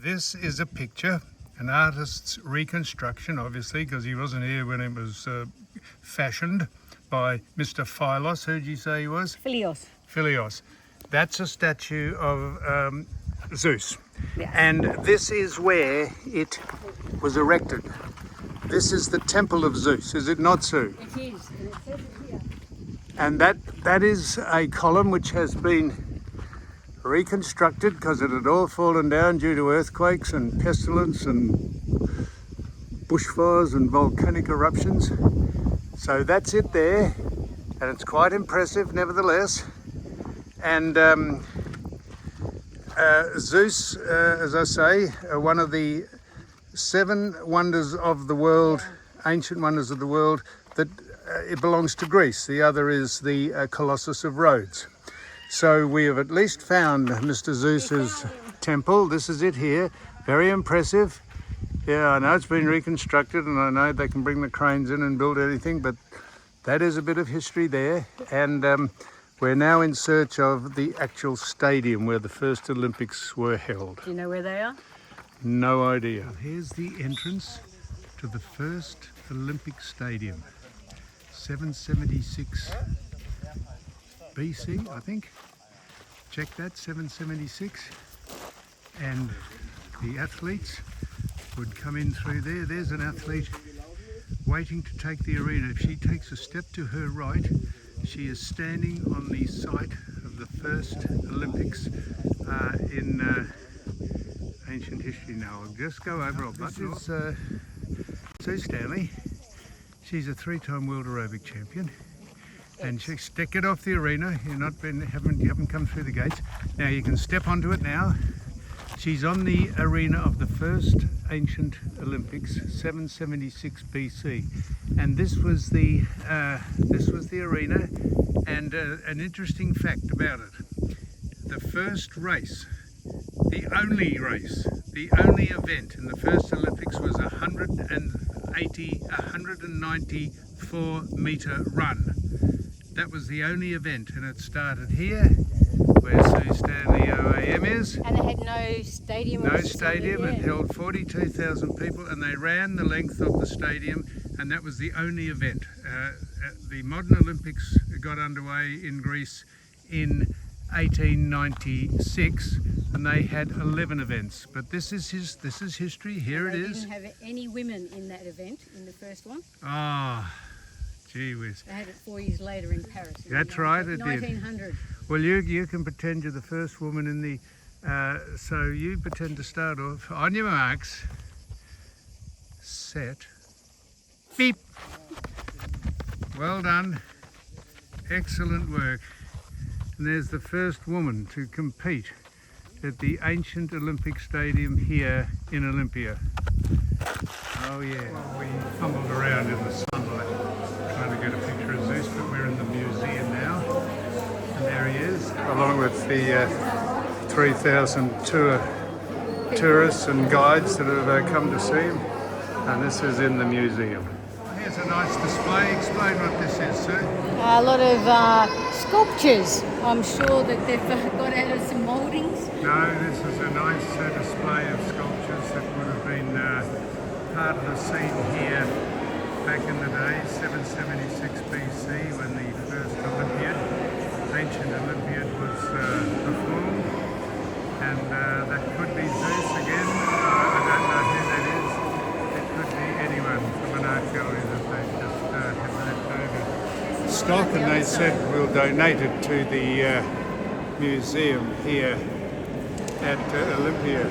This is a picture, an artist's reconstruction, obviously, because he wasn't here when it was fashioned by Mr. Philos. Who did you say he was? Philios. Philios. That's a statue of Zeus. Yes. And this is where it was erected. This is the temple of Zeus, is it not, Sue? It is, and it says it here. And that is a column which has been reconstructed because it had all fallen down due to earthquakes and pestilence and bushfires and volcanic eruptions. So that's it there, and it's quite impressive nevertheless. And Zeus, as I say, one of the 7 wonders of the world, ancient wonders of the world, that it belongs to Greece. The other is the Colossus of Rhodes. So we have at least found Mr. Zeus's temple. This is it here. Very impressive. Yeah, I know it's been reconstructed, and I know they can bring the cranes in and build anything, but that is a bit of history there. And we're now in search of the actual stadium where the first Olympics were held. Do you know where they are? No idea. Here's the entrance to the first Olympic stadium. 776 BC, I think. Check that, 776. And the athletes would come in through there. There's an athlete waiting to take the arena. If she takes a step to her right, she is standing on the site of the first Olympics in ancient history. Now I'll just go over. This is Sue Stanley. She's a 3-time world aerobic champion. And stick it off the arena. You haven't come through the gates. Now you can step onto it now. She's on the arena of the first ancient Olympics, 776 BC, and this was the arena. And an interesting fact about it: the first race, the only event in the first Olympics was a 194-meter run. That was the only event, and it started here, where Sue Stanley OAM is. And it had no stadium. No stadium. It held 42,000 people, and they ran the length of the stadium, and that was the only event. The modern Olympics got underway in Greece in 1896, and they had 11 events. But this is history. Here it is. They didn't have any women in that event, in the first one. Ah. Gee whiz. They had it 4 years later in Paris. That's right, it 1900. did. Well, you can pretend you're the first woman in the... so you pretend to start off. On your marks. Set. Beep. Well done. Excellent work. And there's the first woman to compete at the ancient Olympic Stadium here in Olympia. Oh yeah. Well, we fumbled around in the sunlight trying to get a picture of Zeus, but we're in the museum now, and there he is, along with the 3,000 tourists and guides that have come to see him, and this is in the museum. Here's a nice display. Explain what this is, Sue. A lot of sculptures. I'm sure that they've got out of some mouldings. No, this is a nice display of sculptures that would have been part of the scene here back in the day, 776 BC, when the first ancient Olympiad was performed. And that could be Zeus again. I don't know who that is. It could be anyone from an art gallery that they just have left over stock, and they said we'll donate it to the museum here at Olympia.